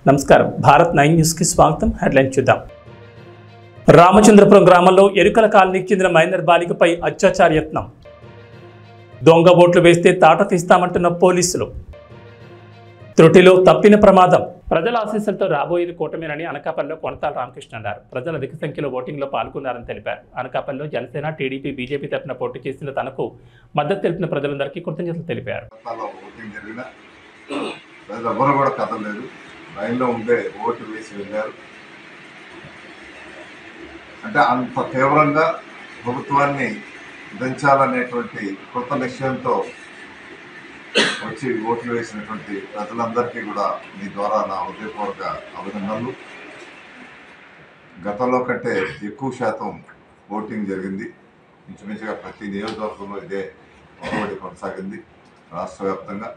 నమస్కారం భారత్ 9 న్యూస్ కి స్వాగతం. హెడ్లైన్ చూద్దాం. రామచంద్రపురం గ్రామంలో ఎరుకల కాలనీకి చెందిన మైనర్ బాలికపై అత్యాచార యత్నం. దొంగ ఓట్లు వేస్తే తాట తీస్తామంటున్న పోలీసులు. త్రుటిలో తప్పిన ప్రమాదం. ప్రజల ఆశీస్సులతో రాబోయేది కూటమినని అనకాపల్లిలో కొనతాల రామకృష్ణ అన్నారు. ప్రజలు అధిక సంఖ్యలో ఓటింగ్లో పాల్గొన్నారని తెలిపారు. అనకాపల్లిలో జనసేన, టీడీపీ, బీజేపీ తరఫున పోటీ చేసిన తనకు మద్దతు తెలిపిన ప్రజలందరికీ కృతజ్ఞతలు తెలిపారు. లైన్లో ఉండే ఓటు వేసి వెళ్ళారు. అంటే అంత తీవ్రంగా ప్రభుత్వాన్ని దంచాలనేటువంటి కొత్త నిశ్చయంతో వచ్చి ఓట్లు వేసినటువంటి ప్రజలందరికీ కూడా మీ ద్వారా నా హృదయపూర్వక అభినందనలు. గతంలో కంటే ఎక్కువ శాతం ఓటింగ్ జరిగింది. ఇంచుమించుగా ప్రతి నియోజకవర్గంలో ఇదే పోటీ కొనసాగింది రాష్ట్ర వ్యాప్తంగా.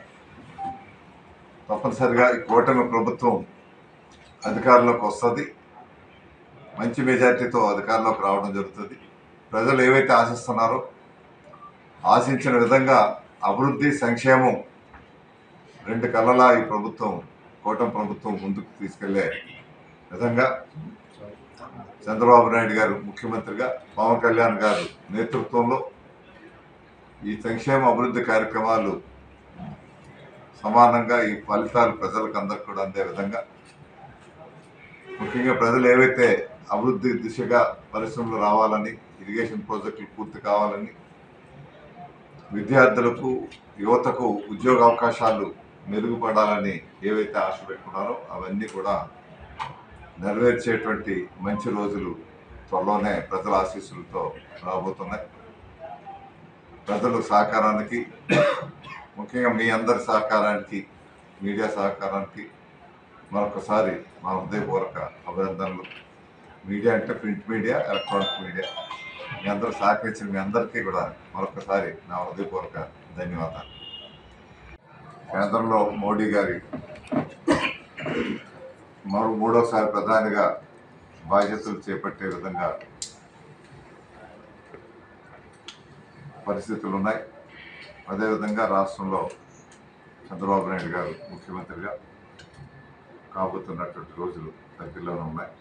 తప్పనిసరిగా ఈ కూటమి ప్రభుత్వం అధికారంలోకి వస్తుంది, మంచి మెజార్టీతో అధికారంలోకి రావడం జరుగుతుంది. ప్రజలు ఏవైతే ఆశిస్తున్నారో ఆశించిన విధంగా అభివృద్ధి, సంక్షేమం రెండు కళ్ళలా ఈ ప్రభుత్వం, కూటమి ప్రభుత్వం ముందుకు తీసుకెళ్లే విధంగా చంద్రబాబు నాయుడు గారు ముఖ్యమంత్రిగా, పవన్ కళ్యాణ్ గారు నేతృత్వంలో ఈ సంక్షేమ అభివృద్ధి కార్యక్రమాలు సమానంగా ఈ ఫలితాలు ప్రజలకు అందరికి కూడా అందే విధంగా, ముఖ్యంగా ప్రజలు ఏవైతే అభివృద్ధి దిశగా పరిశ్రమలు రావాలని, ఇరిగేషన్ ప్రాజెక్టులు పూర్తి కావాలని, విద్యార్థులకు, యువతకు ఉద్యోగ అవకాశాలు మెరుగుపడాలని ఏవైతే ఆశ పెట్టుకున్నారో అవన్నీ కూడా నెరవేర్చేటువంటి మంచి రోజులు త్వరలోనే ప్రజల ఆశీస్సులతో రాబోతున్నాయి. ప్రజల సహకారానికి, ముఖ్యంగా మీ అందరి సహకారానికి, మీడియా సహకారానికి మరొకసారి మా హృదయపూర్వక అభినందనలు. మీడియా అంటే ప్రింట్ మీడియా, ఎలక్ట్రానిక్ మీడియా, మీ అందరూ సహకరించిన మీ అందరికీ కూడా మరొకసారి నా హృదయపూర్వక ధన్యవాదాలు. కేంద్రంలో మోడీ గారి మూడోసారి ప్రధానిగా బాధ్యతలు చేపట్టే విధంగా పరిస్థితులు ఉన్నాయి. అదేవిధంగా రాష్ట్రంలో చంద్రబాబు నాయుడు గారు ముఖ్యమంత్రిగా కాబోతున్నటువంటి రోజులు దగ్గరలోనే ఉన్నాయి.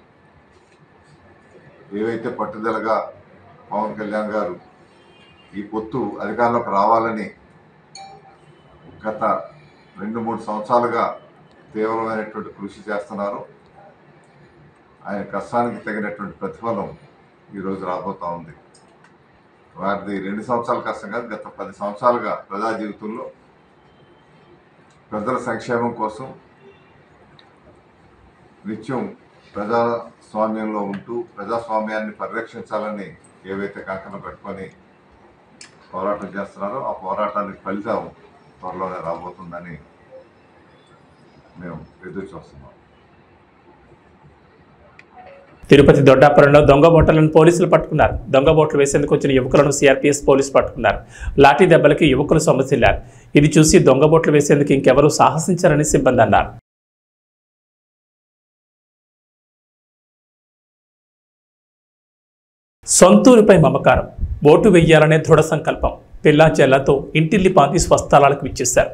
ఏవైతే పట్టుదలగా పవన్ కళ్యాణ్ గారు ఈ పొత్తు అధికారంలోకి రావాలని గత 2-3 సంవత్సరాలుగా తీవ్రమైనటువంటి కృషి చేస్తున్నారు, ఆయన కష్టానికి తగినటువంటి ప్రతిఫలం ఈరోజు రాబోతూ ఉంది. వారిది 2 సంవత్సరాల కష్టం కాదు, గత 10 సంవత్సరాలుగా ప్రజా జీవితంలో ప్రజల సంక్షేమం కోసం నిత్యం ప్రజాస్వామ్యంలో ఉంటూ ప్రజాస్వామ్యాన్ని పరిరక్షించాలని ఏవైతే కంకణం పెట్టుకొని పోరాటం చేస్తున్నారో ఆ పోరాటానికి ఫలితం త్వరలోనే రాబోతుందని మేము ఎదురు చూస్తున్నాం. తిరుపతి దొడ్డాపురంలో దొంగ ఓట్లను పోలీసులు పట్టుకున్నారు. దొంగ ఓట్లు వేసేందుకు వచ్చిన యువకులను సిఆర్పీఎఫ్ పోలీసులు పట్టుకున్నారు. లాఠీ దెబ్బలకి యువకులు సొమ్మసిల్లారు. ఇది చూసి దొంగ ఓట్లు వేసేందుకు ఇంకెవరూ సాహసించారని సిబ్బంది అన్నారు. సొంతూరుపై మమకారం, ఓటు వెయ్యాలనే దృఢ సంకల్పం. పిల్లా చెల్లతో ఇంటిల్లి పాతి స్వస్థలాలకు విచ్చేశారు.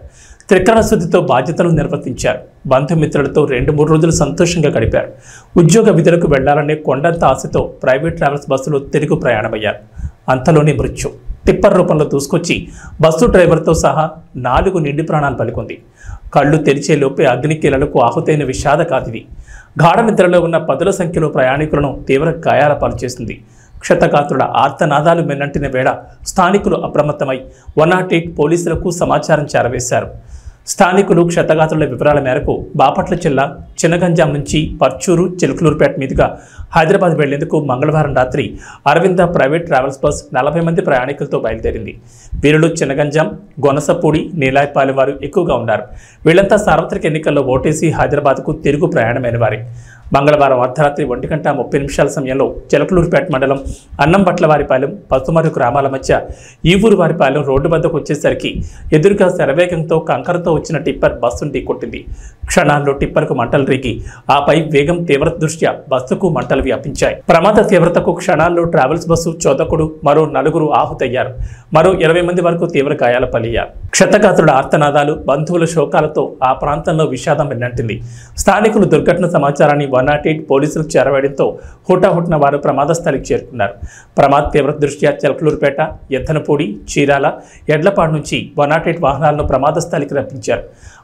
త్రికరణ శుద్ధితో బాధ్యతలు నిర్వర్తించారు. బంధుమిత్రులతో 2-3 రోజులు సంతోషంగా గడిపారు. ఉద్యోగ విధులకు వెళ్లాలనే కొండంత ఆశతో ప్రైవేట్ ట్రావెల్స్ బస్సులో తిరుగు ప్రయాణమయ్యారు. అంతలోనే మృత్యు టిప్పర్ రూపంలో దూసుకొచ్చి బస్సు డ్రైవర్తో సహా 4 నిండి ప్రాణాలు పలుకుంది. కళ్ళు తెరిచేలోపే అగ్నికీలలకు ఆహుతైన విషాద కాదిది. గాఢ నిద్రలో ఉన్న 10ల సంఖ్యలో ప్రయాణికులను తీవ్ర గాయాల పాలు చేసింది. క్షతగాత్రుల ఆర్తనాదాలు మెన్నంటిన వేళ స్థానికులు అప్రమత్తమై 108 పోలీసులకు సమాచారం చేరవేశారు. స్థానికులు క్షతగాత్రుల వివరాల మేరకు బాపట్ల జిల్లా చిన్నగంజాం నుంచి పర్చూరు, చిలుకలూరుపేట మీదుగా హైదరాబాద్ వెళ్లేందుకు మంగళవారం రాత్రి అరవింద ప్రైవేట్ ట్రావెల్స్ బస్ 40 మంది ప్రయాణికులతో బయలుదేరింది. వీరిలో చిన్నగంజాం, గొనసపూడి, నీలాయపాలెం వారు ఎక్కువగా ఉన్నారు. వీళ్లంతా సార్వత్రిక ఎన్నికల్లో ఓటేసి హైదరాబాద్కు తిరుగు ప్రయాణమైన వారే. మంగళవారం అర్ధరాత్రి 1:30 సమయంలో చిలకలూరుపేట మండలం అన్నంబట్లవారిపాలెం పసుమరు గ్రామాల మధ్య ఈవూరువారిపాలెం రోడ్డు వద్దకు వచ్చేసరికి ఎదురుగా శరవేగంతో కంకరతో వచ్చిన టిప్పర్ బస్సును ఢీకొట్టింది. క్షణాల్లో టిప్పర్కు మంటలు రేగి ఆపై వేగం తీవ్రత దృష్ట్యా బస్సుకు మంటలు వ్యాపించాయి. ప్రమాద తీవ్రతకు క్షణాల్లో ట్రావెల్స్ బస్సు చోదకుడు మరో 4 ఆహుతయ్యారు. మరో 20 మంది వరకు తీవ్ర గాయాల పాలయ్యారు. క్షతగాత్రుల ఆర్తనాదాలు, బంధువుల శోకాలతో ఆ ప్రాంతంలో విషాదం వెన్నట్టింది. స్థానికులు దుర్ఘటన సమాచారాన్ని 108 పోలీసులకు చేరవేయడంతో హుటాహుటిన వారు ప్రమాద స్థలికి చేరుకున్నారు. ప్రమాద తీవ్రత దృష్ట్యా చిలకలూరుపేట, ఎద్దనపూడి, చీరాల, ఎడ్లపాడు నుంచి 108 వాహనాలను ప్రమాద స్థలికి రప్పించారు.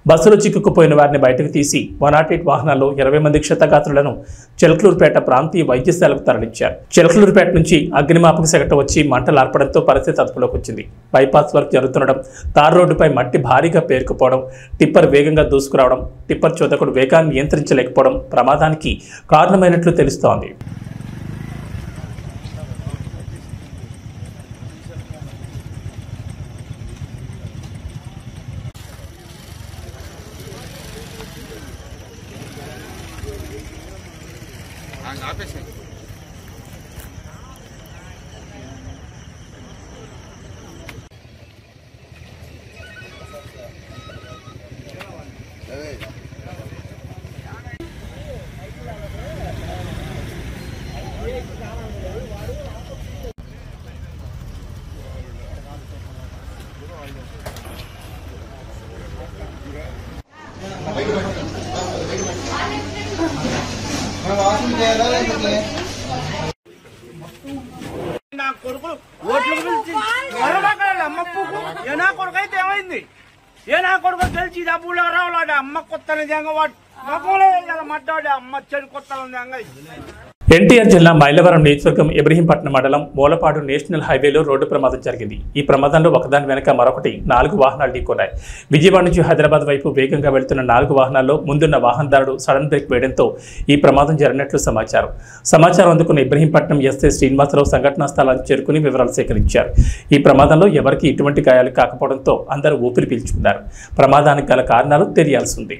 బస్సులో చిక్కుకుపోయిన వారిని బయటకు తీసి 108 వాహనాల్లో 20 మంది క్షతగాత్రులను చిలకలూరుపేట ప్రాంతీయ వైద్యశాలకు తరలించారు. చిలకలూరుపేట నుంచి అగ్నిమాపక శాఖ వచ్చి మంటలు ఆర్పడంతో పరిస్థితి అదుపులోకి వచ్చింది. బైపాస్ వర్క్ జరుగుతుండడం, తార్ రోడ్డుపై మట్టి భారీగా పేరుకుపోవడం, టిప్పర్ వేగంగా దూసుకురావడం, టిప్పర్ చోదకుడు వేగాన్ని నియంత్రించలేకపోవడం ప్రమాదానికి కారణమైనట్లు తెలుస్తోంది. నా కొడుకులు ఓట్లు పిలిచి అమ్మప్పుకు ఏ నా కొడుకు అయితే ఏమైంది? ఏ నా కొడుకు తెలిసి డబ్బులు రావాడు అమ్మ కొత్త నిజంగా వాడు మగలే మట్టాడు అమ్మ చెడు కొత్త ఎన్టీఆర్ జిల్లా మైలవరం నియోజకవర్గం ఇబ్రహీంపట్నం మండలం మూలపాడు నేషనల్ హైవేలో రోడ్డు ప్రమాదం జరిగింది. ఈ ప్రమాదంలో ఒకదాని వెనక మరొకటి 4 వాహనాలు ఢీకొన్నాయి. విజయవాడ నుంచి హైదరాబాద్ వైపు వేగంగా వెళ్తున్న 4 వాహనాల్లో ముందున్న వాహనదారుడు సడన్ బ్రేక్ వేయడంతో ఈ ప్రమాదం జరిగినట్లు సమాచారం అందుకున్న ఇబ్రహీంపట్నం ఎస్ఐ శ్రీనివాసరావు సంఘటనా స్థలానికి చేరుకుని వివరాలు సేకరించారు. ఈ ప్రమాదంలో ఎవరికీ ఎటువంటి గాయాలు కాకపోవడంతో అందరూ ఊపిరి పీల్చుకున్నారు. ప్రమాదానికి గల కారణాలు తెలియాల్సి ఉంది.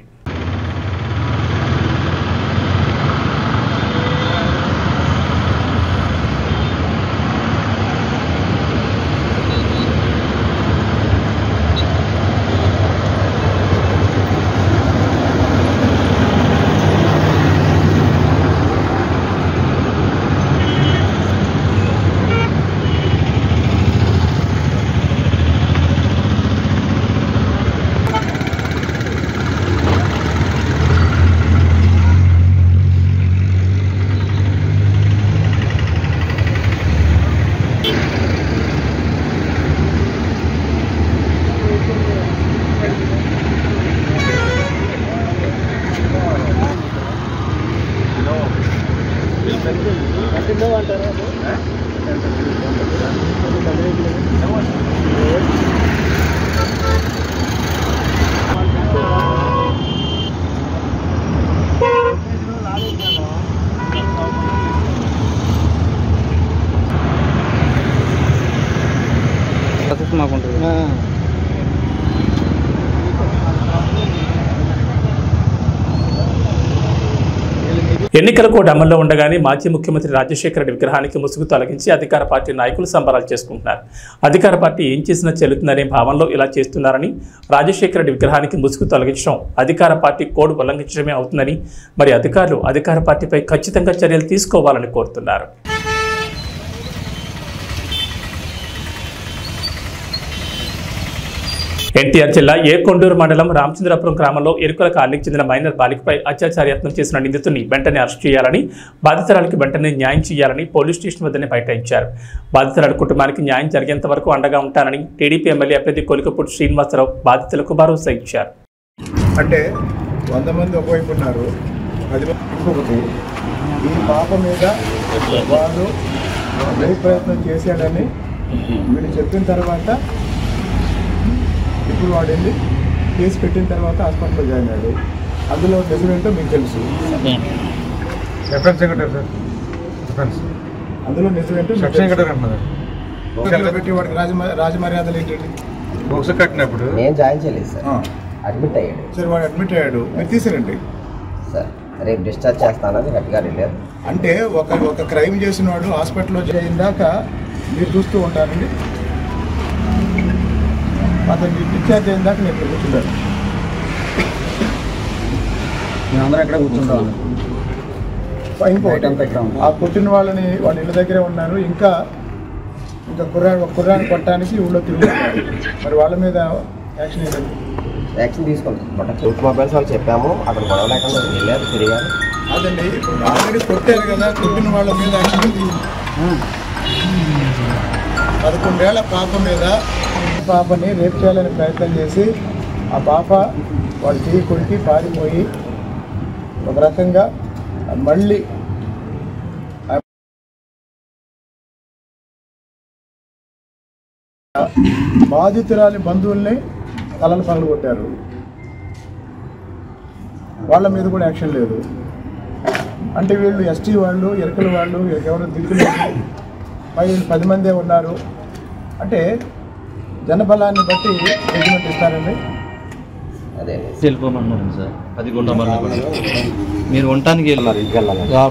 ఎన్నికల కోడ్ అమల్లో ఉండగానే మాజీ ముఖ్యమంత్రి రాజశేఖర రెడ్డి విగ్రహానికి ముసుగు తొలగించి అధికార పార్టీ నాయకులు సంబరాలు చేసుకుంటున్నారు. అధికార పార్టీ ఏం చేసినా చెల్లుతుందనే భావనలో ఇలా చేస్తున్నారని, రాజశేఖర రెడ్డి విగ్రహానికి ముసుగు తొలగించడం అధికార పార్టీ కోడ్ ఉల్లంఘించడమే అవుతుందని, మరి అధికారులు అధికార పార్టీపై ఖచ్చితంగా చర్యలు తీసుకోవాలని కోరుతున్నారు. ఎన్టీఆర్ జిల్లా ఏకొండూరు మండలం రామచంద్రపురం గ్రామంలో ఎరుకల కాలనీకి చెందిన మైనర్ బాలికపై అత్యాచారయత్నం చేసిన నిందితుడిని వెంటనే అరెస్ట్ చేయాలని, బాధితురాలికి వెంటనే న్యాయం చేయాలని పోలీస్ స్టేషన్ వద్దనే బైఠాయించారు. బాధితురాలి కుటుంబానికి న్యాయం జరిగేంత వరకు అండగా ఉంటానని టీడీపీ ఎమ్మెల్యే అభ్యర్థి కొలికపూడి శ్రీనివాసరావు బాధితులకు భరోసా ఇచ్చారు. అంటే 100 మంది ఒకవైపు ఉన్నారు, 10 మంది ఇంకొకటి. ఈ పాప మీద వాళ్ళు ప్రయత్నం చేశాడని వీళ్ళు చెప్పిన తర్వాత ఇప్పుడు వాడు వెళ్ళి కేసు పెట్టిన తర్వాత హాస్పిటల్లో జాయిన్ అయ్యాడు. అందులో నిజమేంటో మీకు తెలుసు. అందులో నిజమేంటో పెట్టి వాడికి రాజమర్యాదలు ఏంటండి? కట్టినప్పుడు నేను జాయిన్ చేయలేదు సార్, అడ్మిట్ అయ్యాడు. సరే వాడు అడ్మిట్ అయ్యాడు, మీరు తీసారండి. సార్ రేపు డిశ్చార్జ్ చేస్తానని గట్టిగా వెళ్ళారు. అంటే ఒక క్రైమ్ చేసిన వాడు హాస్పిటల్లో చేయిందాక మీరు చూస్తూ ఉంటారండి. అతను డిశ్చార్జ్ అయిన దాకా నేను కూర్చుంటాను. మేమందరం ఎక్కడ కూర్చుంటాం. ఇంకోటి ఆ కొట్టిన వాళ్ళని వాళ్ళ ఇళ్ళ దగ్గరే ఉన్నారు. ఇంకా కుర్రాన్ని కొట్టడానికి ఊళ్ళో తిరుగుతున్నారు. మరి వాళ్ళ మీద యాక్షన్ తీసుకుంటాం. టూత్ మొబైల్స్ వాళ్ళు చెప్పాము, అక్కడ గొడవ లేకుండా వెళ్ళారు, తిరిగారు. అదండి ఆల్రెడీ కొట్టారు కదా, కొట్టిన వాళ్ళ మీద యాక్షన్ 11 ఏళ్ల పాపని రేప్ చేయాలని ప్రయత్నం చేసి ఆ పాప వాళ్ళు చేయి కొరికి పారిపోయి ఒక రకంగా మళ్ళీ బాధితురాలి బంధువుల్ని తలలు పగలు కొట్టారు. వాళ్ళ మీద కూడా యాక్షన్ లేదు. అంటే వీళ్ళు ఎస్టీ వాళ్ళు, ఎరకల వాళ్ళు, ఎవరు దిక్కులు వీళ్ళు 10 మందే ఉన్నారు. అంటే జనబలాన్ని బట్టి జడ్జిమెంట్ ఇస్తారండి. అదే వెళ్ళిపోమన్నారు సార్. అది గుండమన్నా కూడా మీరు ఉండటానికి వెళ్ళారు.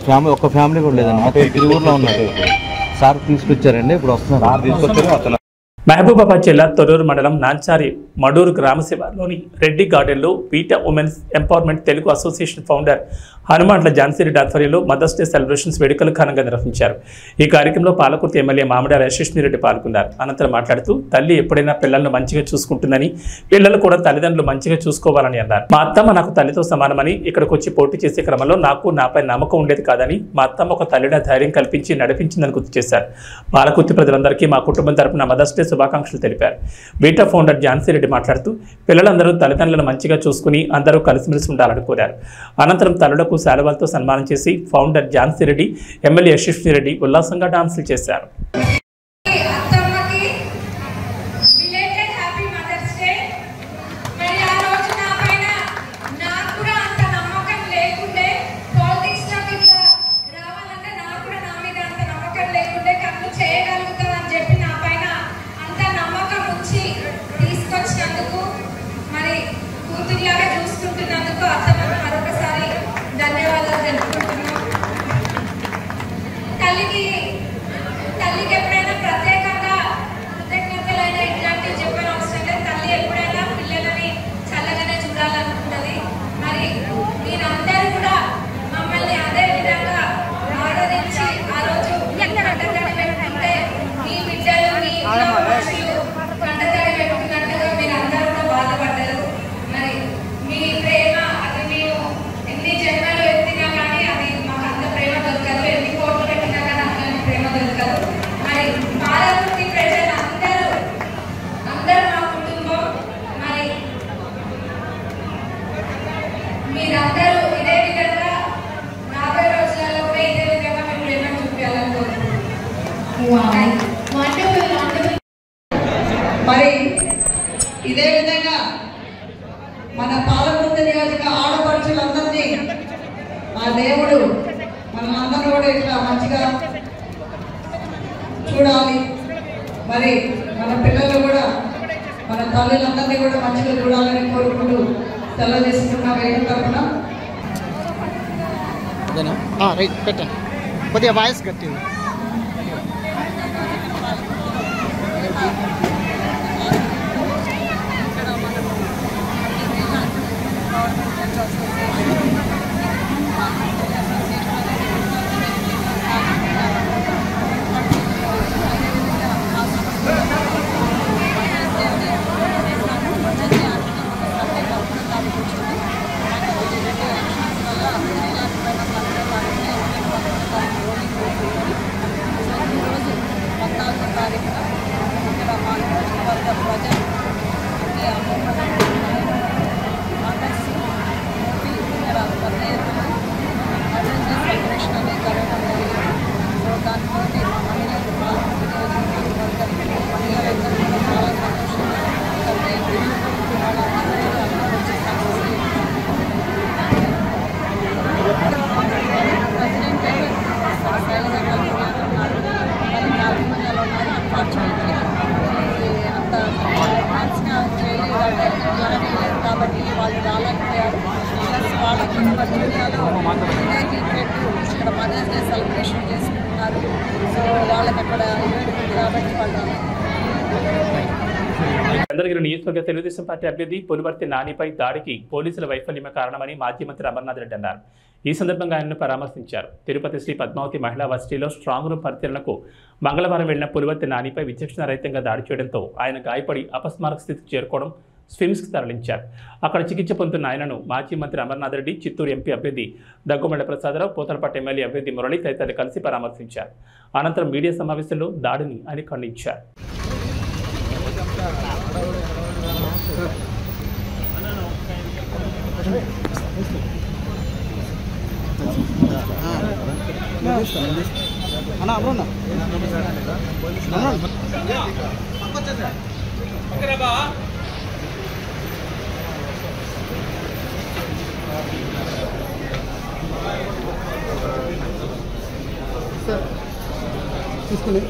ఫ్యామిలీ ఒక్క ఫ్యామిలీ కూడా లేదండి, మొత్తం 5 ఊర్లో ఉన్నారు. సార్ తీసుకొచ్చారండి, ఇప్పుడు వస్తున్నారు. మహబూబాబాద్ జిల్లా తొర్రూరు మండలం నాంచారి మడూరు గ్రామ శివార్లోని రెడ్డి గార్డెన్లో PETA women's empowerment Telugu association founder హనుమాన్ల ఝాన్సీరెడ్డి ఆధ్వర్యంలో మదర్స్ డే సెలబ్రేషన్స్ వేడుకలు ఘనంగా నిర్వహించారు. ఈ కార్యక్రమంలో పాలకుర్తి ఎమ్మెల్యే మామిడాల యశస్విరెడ్డి పాల్గొన్నారు. అనంతరం మాట్లాడుతూ తల్లి ఎప్పుడైనా పిల్లలను మంచిగా చూసుకుంటుందని, పిల్లలు కూడా తల్లిదండ్రులు మంచిగా చూసుకోవాలని అన్నారు. మా అత్తమ్మ నాకు తల్లితో సమానమని, ఇక్కడికి వచ్చి పోటీ చేసే క్రమంలో నాకు నాపై నమ్మకం ఉండేది కాదని, మా అత్తమ్మ ఒక తల్లిగా ధైర్యం కల్పించి నడిపించిందని గుర్తు చేశారు. పాలకుర్తి ప్రజలందరికీ మా కుటుంబం తరపున మదర్స్ డే శుభాకాంక్షలు తెలిపారు. బీటా ఫౌండర్ ఝాన్సీరెడ్డి మాట్లాడుతూ పిల్లలందరూ తల్లిదండ్రులను మంచిగా చూసుకుని అందరూ కలిసిమెలిసి ఉండాలని కోరారు. అనంతరం తల్లులకు శాలువాలతో సన్మానం చేసి ఫౌండర్ ఝాన్సీరెడ్డి, ఎమ్మెల్యే యశస్విరెడ్డి ఉల్లాసంగా డాన్సులు చేశారు. తల్లికి ఎప్పుడైనా ప్రత్యేకంగా కృతజ్ఞతలైన ఇట్లాంటివి చెప్పిన అవసరం లేదు. తల్లి ఎప్పుడైనా పిల్లలని చల్లగానే చూడాలనుకుంటుంది. మరి మీరందరూ కూడా మమ్మల్ని అదే విధంగా ఆరాధించి ఆ రోజు కంటతడి పెట్టుకుంటే మీ బిడ్డలు, మీ ఇంట్లో మనుషులు కంటతడి పెట్టుకున్నట్టుగా మీరందరూ కూడా బాధపడ్డారు. మరి మీ ప్రేమ అది మేము ఎన్ని జన్మలు ఎత్తినా కానీ అది మాకు అంత ప్రేమ దొరకదు. ఎన్ని కోట్లు పెట్టినా కానీ అంత ప్రేమ దొరకదు. మరి పాలకుర్తి ప్రజలందరూ మా కుటుంబం. మరి మీరందరూ ఇదే విధంగా 40 రోజులలో కూడా ఇదే విధంగా మేము ప్రేమ చూపించాలని కోరుకుంటున్నాం. మరి ఇదే విధంగా మన పాలకుర్తి నియోజక ఆడపడుచులందరినీ ఆ దేవుడు మనందరూ కూడా ఇట్లా మంచిగా చూడాలి. మరి మన పిల్లలు కూడా మన తల్లులందరినీ కూడా మంచిగా చూడాలని కోరుకుంటూ సెలవు తీసుకున్న వేదిక తరఫున రైట్ పెట్టండి, కొద్దిగా వాయిస్ కట్టింది. చంద్రగిరి నియోజకవర్గ తెలుగుదేశం పార్టీ అభ్యర్థి పులివర్తి నానిపై దాడికి పోలీసుల వైఫల్యమే కారణమని మాజీ మంత్రి అమర్నాథ్ రెడ్డి అన్నారు. ఈ సందర్భంగా ఆయనను పరామర్శించారు. తిరుపతి శ్రీ పద్మావతి మహిళా వర్సిటీలో స్ట్రాంగ్ రూమ్ పరిశీలనకు మంగళవారం వెళ్లిన పులివర్తి నానిపై విచక్షణ రహితంగా దాడి చేయడంతో ఆయన గాయపడి అపస్మారక స్థితికి చేరుకోవడం స్విమ్స్కి తరలించారు. అక్కడ చికిత్స పొందుతున్న ఆయనను మాజీ మంత్రి అమర్నాథ్ రెడ్డి, చిత్తూరు ఎంపీ అభ్యర్థి దగ్గుమల్ల ప్రసాదరావు, పోతలపట్టు ఎమ్మెల్యే అభ్యర్థి మురళి తదితరులు కలిసి పరామర్శించారు. అనంతరం మీడియా సమావేశంలో దాడిని ఆయన ఖండించారు. తీసుకుని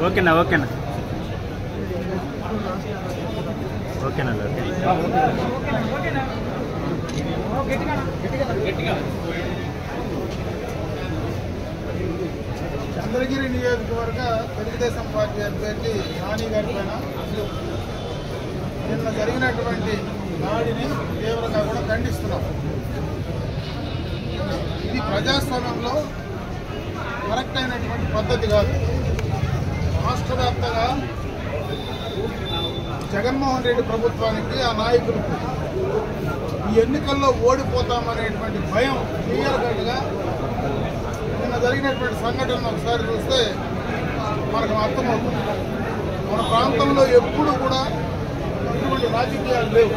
ఓకేనా ఓకేనా ఓకేనా చంద్రగిరి నియోజకవర్గ తెలుగుదేశం పార్టీ అభ్యర్థి నాని గారి పైన నిన్న జరిగినటువంటి దాడిని తీవ్రంగా కూడా ఖండిస్తున్నాం. ఇది ప్రజాస్వామ్యంలో కరెక్ట్ అయినటువంటి పద్ధతి కాదు. రాష్ట్ర వ్యాప్తంగా జగన్మోహన్ రెడ్డి ప్రభుత్వానికి, ఆ నాయకులకు ఈ ఎన్నికల్లో ఓడిపోతామనేటువంటి భయం క్లియర్ కట్గా నిన్న జరిగినటువంటి సంఘటనను ఒకసారి చూస్తే మనకు అర్థమవుతుంది. మన ప్రాంతంలో ఎప్పుడు కూడా ఇటువంటి రాజకీయాలు లేవు.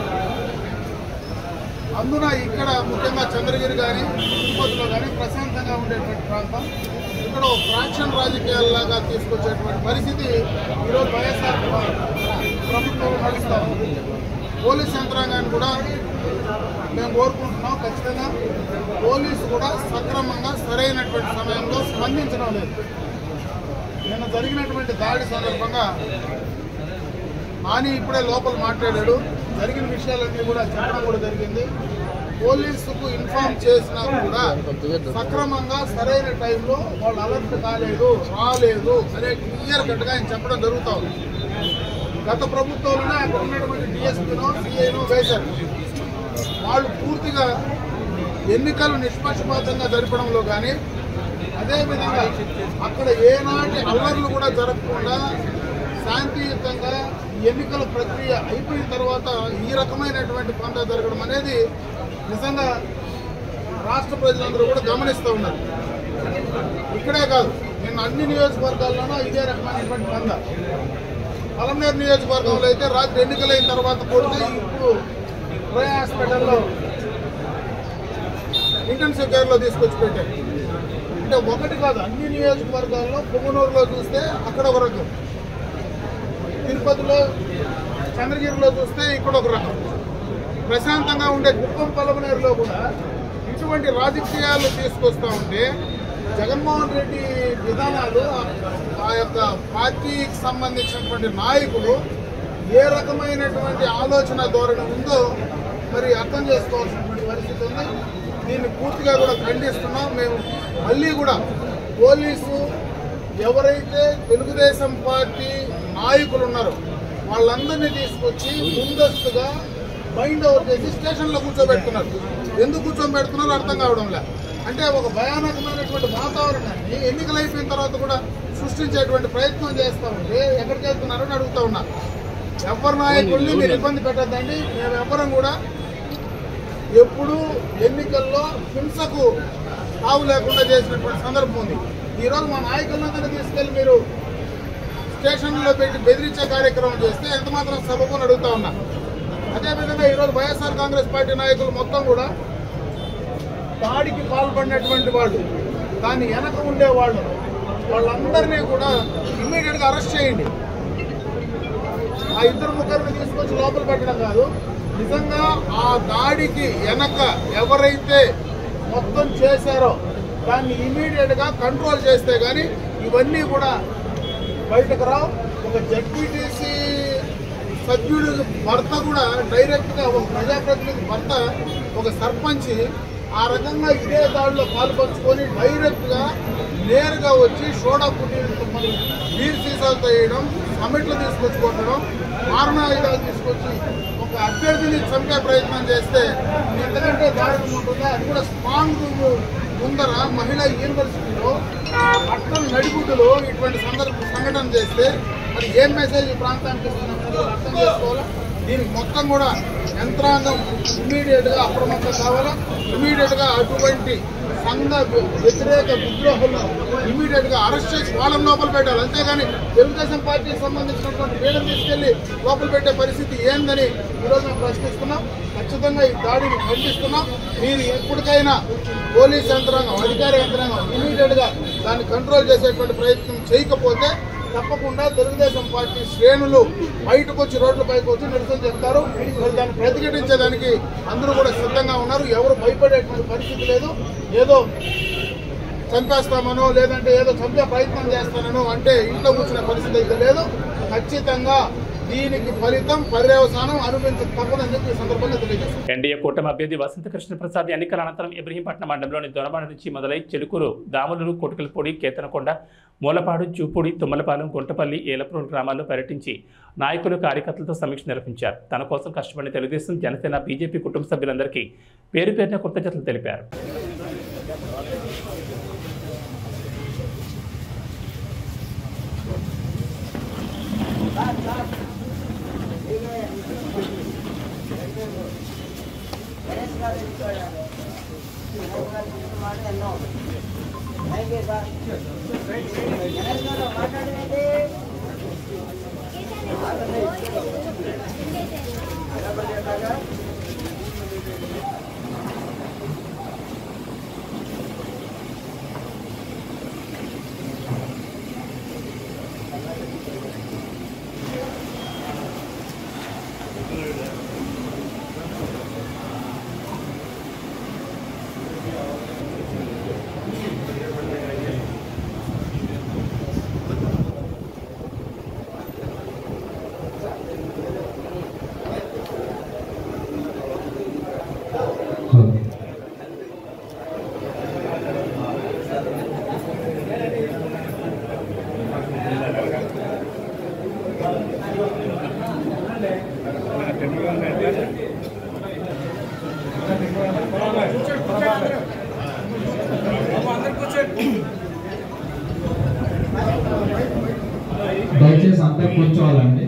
అందున ఇక్కడ ముఖ్యంగా చంద్రగిరి కానీ తిరుపతిలో కానీ ప్రశాంతంగా ఉండేటువంటి ప్రాంతం. ఇక్కడ ఒక ఫ్రాక్షన్ రాజకీయాల్లాగా తీసుకొచ్చేటువంటి పరిస్థితి ఈరోజు వైఎస్ఆర్ ప్రభుత్వం నడుస్తాం. పోలీస్ యంత్రాంగాన్ని కూడా మేము కోరుకుంటున్నాం. ఖచ్చితంగా పోలీసు కూడా సక్రమంగా సరైనటువంటి సమయంలో స్పందించడం లేదు. నిన్న జరిగినటువంటి దాడి సందర్భంగా నాని ఇప్పుడే లోపల మాట్లాడాడు. జరిగిన విషయాలన్నీ కూడా చెప్పడం కూడా జరిగింది. పోలీసుకు ఇన్ఫార్మ్ చేసినా కూడా సక్రమంగా సరైన టైంలో వాళ్ళు అలర్ట్ కాలేదు, రాలేదు అనే క్లియర్ కట్గా ఆయన చెప్పడం జరుగుతూ ఉంది. గత ప్రభుత్వంలోనే అక్కడ ఉన్నటువంటి డిఎస్పీనో సిఐనో వేశారు. వాళ్ళు పూర్తిగా ఎన్నికలు నిష్పక్షపాతంగా జరపడంలో కానీ, అదేవిధంగా అక్కడ ఏనాటి అల్లర్లు కూడా జరగకుండా శాంతియుతంగా ఎన్నికల ప్రక్రియ అయిపోయిన తర్వాత ఈ రకమైనటువంటి పంట జరగడం అనేది నిజంగా రాష్ట్ర ప్రజలందరూ కూడా గమనిస్తూ ఉన్నారు. ఇక్కడే కాదు, నిన్న అన్ని నియోజకవర్గాల్లోనూ ఇదే రకమైనటువంటి పంట. పలమనేరు నియోజకవర్గంలో అయితే రాత్రి ఎన్నికలైన తర్వాత కూడా ఇప్పుడు రోయా హాస్పిటల్లో ఇంటెన్సివ్ కేర్లో తీసుకొచ్చి పెట్టారు. అంటే ఒకటి కాదు, అన్ని నియోజకవర్గాల్లో పొంగనూరులో చూస్తే అక్కడ ఒక రకం, తిరుపతిలో చంద్రగిరిలో చూస్తే ఇక్కడ ఒక రకం, ప్రశాంతంగా ఉండే కుప్పం పలమనేరులో కూడా ఇటువంటి రాజకీయాలు తీసుకొస్తూ ఉంటే జగన్మోహన్ రెడ్డి విధానాలు ఆ యొక్క పార్టీకి సంబంధించినటువంటి నాయకులు ఏ రకమైనటువంటి ఆలోచన ధోరణి ఉందో మరి అర్థం చేసుకోవాల్సినటువంటి పరిస్థితి ఉంది. దీన్ని పూర్తిగా కూడా ఖండిస్తున్నాం. మేము మళ్ళీ కూడా పోలీసు ఎవరైతే తెలుగుదేశం పార్టీ నాయకులు ఉన్నారో వాళ్ళందరినీ తీసుకొచ్చి ముందస్తుగా బైండ్ ఓవర్ చేసి స్టేషన్లో కూర్చోబెడుతున్నారు. ఎందుకు కూర్చోబెడుతున్నారో అర్థం కావడం లేదు. అంటే ఒక భయానకమైనటువంటి వాతావరణాన్ని ఎన్నికలు అయిపోయిన తర్వాత కూడా సృష్టించేటువంటి ప్రయత్నం చేస్తూ ఉంటే ఎక్కడికి వెళ్తున్నారని అడుగుతూ ఉన్నారు. ఎవరి నాయకుల్ని మీరు ఇబ్బంది పెట్టద్దండి. మేము ఎవరం కూడా ఎప్పుడు ఎన్నికల్లో హింసకు తావు లేకుండా చేసినటువంటి సందర్భం ఉంది. ఈరోజు మా నాయకులందరినీ తీసుకెళ్లి మీరు స్టేషన్లో పెట్టి బెదిరించే కార్యక్రమం చేస్తే ఎంత మాత్రం సభకు అడుగుతా ఉన్నా. అదేవిధంగా ఈరోజు వైఎస్ఆర్ కాంగ్రెస్ పార్టీ నాయకులు మొత్తం కూడా దాడికి పాల్పడినటువంటి వాళ్ళు, దాని వెనక ఉండేవాళ్ళు, వాళ్ళందరినీ కూడా ఇమ్మీడియట్గా అరెస్ట్ చేయండి. ఆ ఇద్దరు ముగ్గురిని తీసుకొచ్చి లోపల పెట్టడం కాదు, నిజంగా ఆ దాడికి వెనక ఎవరైతే మొత్తం చేశారో దాన్ని ఇమీడియట్గా కంట్రోల్ చేస్తే కానీ ఇవన్నీ కూడా బయటకు రావు. ఒక జడ్పీటీసీ సభ్యుడి భర్త కూడా డైరెక్ట్గా ఒక ప్రజాప్రతినిధి భర్త, ఒక సర్పంచ్ ఆ రకంగా ఇదే దాడిలో పాల్పంచుకొని డైరెక్ట్గా నేరుగా వచ్చి సోడా పుట్టినతో మరి నీరు సీసాలతో వేయడం, సమిట్లు తీసుకొచ్చి కొట్టడం, మారణాయుధాలు తీసుకొచ్చి ఒక అభ్యర్థిని చంపే ప్రయత్నం చేస్తే ఎంతకంటే దారుణం ఉంటుందో. అది కూడా స్ట్రాంగ్ ముందర మహిళా యూనివర్సిటీలో పట్టణ నడిగుడ్డులో ఇటువంటి సంఘటన చేస్తే మరి ఏం మెసేజ్ ఈ ప్రాంతానికి ఇస్తున్నది అర్థం చేసుకోవాలా. దీనికి మొత్తం కూడా యంత్రాంగం ఇమీడియట్గా అప్రమత్తం కావాలా. ఇమీడియట్గా అటువంటి సంఘ వ్యతిరేక విద్రోహులను ఇమీడియట్గా అరెస్ట్ చేసి వాళ్ళని లోపల పెట్టాలి. అంతేగాని తెలుగుదేశం పార్టీకి సంబంధించినటువంటి వీళ్ళని తీసుకెళ్లి లోపల పెట్టే పరిస్థితి ఏందని ఈరోజు మేము ప్రశ్నిస్తున్నాం. ఖచ్చితంగా ఈ దాడిని ఖండిస్తున్నాం. మీరు ఎప్పటికైనా పోలీస్ యంత్రాంగం, అధికార యంత్రాంగం ఇమీడియట్గా దాన్ని కంట్రోల్ చేసేటువంటి ప్రయత్నం చేయకపోతే తప్పకుండా తెలుగుదేశం పార్టీ శ్రేణులు బయటకు వచ్చి రోడ్లపైకి వచ్చి నిరసన చెప్తారు. మరి దాన్ని ప్రతిఘటించేదానికి అందరూ కూడా సిద్ధంగా ఉన్నారు. ఎవరు భయపడేటువంటి పరిస్థితి లేదు. ఏదో చంపేస్తామనో లేదంటే ఏదో చంపే ప్రయత్నం చేస్తానో అంటే ఇంట్లో కూర్చునే పరిస్థితి అయితే లేదు. ఖచ్చితంగా దీనికి ఫలితం పర్యవసానం అనుభవించక తప్పదని చెప్పి ఈ సందర్భంగా తెలియజేస్తాం. ఎన్డీఏ కూటమి అభ్యర్థి వసంత కృష్ణ ప్రసాద్ ఎన్నికల అనంతరం ఇబ్రహీంపట్నం మండలంలోని దొనబాడ నుంచి మొదలై చెలుకూరు, దాములూరు, కొటుకలపూడి, కేతనకొండ, మూలపాడు, చూపూడి, తుమ్మలపాలెం, గుంటపల్లి, ఏలపూరు గ్రామాల్లో పర్యటించి నాయకులు, కార్యకర్తలతో సమీక్ష నిర్వహించారు. తన కోసం కష్టపడిన తెలుగుదేశం, జనసేన, బీజేపీ కుటుంబ సభ్యులందరికీ పేరు పేరున కృతజ్ఞతలు తెలిపారు. దయచేసి అంతా కూర్చోవాలండి.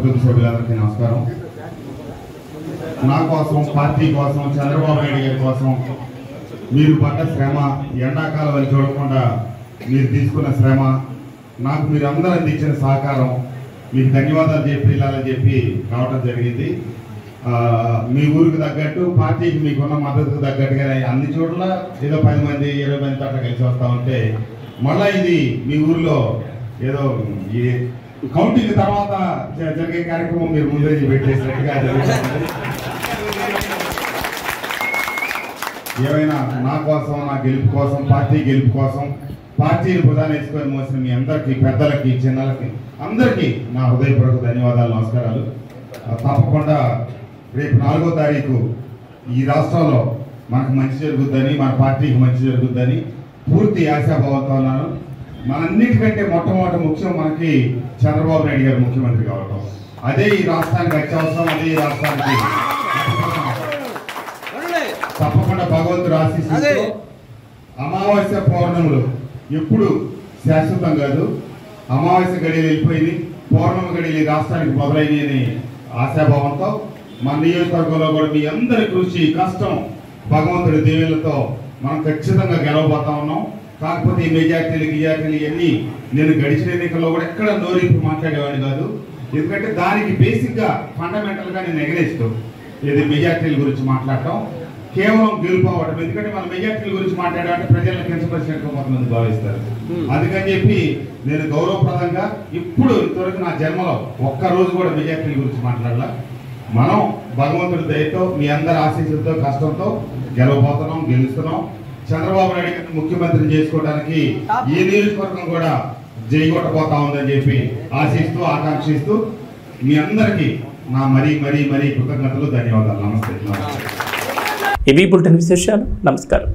కుటుంబ సభ్యులందరికీ నమస్కారం. నా కోసం, పార్టీ కోసం, చంద్రబాబు నాయుడు గారి కోసం మీరు పడ్డ శ్రమ, ఎండాకాలం అని చూడకుండా మీరు తీసుకున్న శ్రమ, నాకు మీరు అందరూ అందించిన సహకారం, మీకు ధన్యవాదాలు చెప్పి వెళ్ళాలని చెప్పి రావడం జరిగింది. మీ ఊరికి తగ్గట్టు, పార్టీకి మీకున్న మద్దతుకు తగ్గట్టుగా అన్ని చోట్ల ఏదో 10 మంది 20 మంది అట్లా కలిసి వస్తూ ఉంటే మళ్ళీ ఇది మీ ఊర్లో ఏదో ఈ కౌంటింగ్ తర్వాత జరిగే కార్యక్రమం మీరు ముందే పెట్టేసినట్టుగా జరుగుతుంది. ఏమైనా నా కోసం, నా గెలుపు కోసం, పార్టీ గెలుపు కోసం పార్టీని ప్రధాన వేసుకొని మోసిన మీ అందరికీ, పెద్దలకి, చిన్నలకి అందరికీ నా హృదయపూర్వక ధన్యవాదాలు, నమస్కారాలు. తప్పకుండా రేపు 4వ తారీఖు ఈ రాష్ట్రంలో మనకు మంచి జరుగుద్దని, మన పార్టీకి మంచి జరుగుద్దని పూర్తి ఆశాభావంతో ఉన్నాను. మనంన్నిటికంటే మొట్టమొదటి ముఖ్యం మనకి చంద్రబాబు నాయుడు గారు ముఖ్యమంత్రి కావటం. అదే ఈ రాష్ట్రానికి అత్యవసరం. అదే ఈ రాష్ట్రానికి తప్పకుండా భగవంతుడు ఆశీస్సులతో అమావాస్య పౌర్ణములు ఎప్పుడు శాశ్వతం కాదు. అమావాస్య గడియలు వెళ్ళిపోయింది, పౌర్ణమి గడియలు రాష్ట్రానికి మొదలైనవి అని ఆశాభావంతో మన నియోజకవర్గంలో కూడా మీ అందరి కృషి, కష్టం, భగవంతుడి దీవెనలతో మనం ఖచ్చితంగా గెలవబోతా ఉన్నాం. కాకపోతే ఈ మెజార్టీలు ఇవన్నీ నేను గడిచిన ఎన్నికల్లో కూడా ఎక్కడ నోరిప్పి మాట్లాడేవాడిని కాదు. ఎందుకంటే దానికి బేసిక్గా ఫండమెంటల్గా నేను ఎగరేస్తూ ఇది మెజార్టీల గురించి మాట్లాడటం, కేవలం గెలుపు అవ్వడం. ఎందుకంటే మన మెజార్టీల గురించి మాట్లాడాలంటే ప్రజలను కించపరిచినట్టు కొంతమంది భావిస్తారు. అందుకని చెప్పి నేను గౌరవప్రదంగా ఇప్పుడు ఇంతవరకు నా జన్మలో ఒక్కరోజు కూడా మెజార్టీల గురించి మాట్లాడాల. మనం భగవంతుడి దయతో, మీ అందరి ఆశీస్సులతో, కష్టంతో గెలవబోతున్నాం, గెలుస్తున్నాం. చంద్రబాబు నాయుడు గారిని ముఖ్యమంత్రి చేసుకోవడానికి ఈ నియోజకవర్గం కూడా జైగొట్టబోతా ఉందని చెప్పి ఆశిస్తూ, ఆకాంక్షిస్తూ మీ అందరికీ నా మరీ కృతజ్ఞతలు, ధన్యవాదాలు. నమస్తే. ఇవి బులెటిన్ విశేషాలు. నమస్కారం.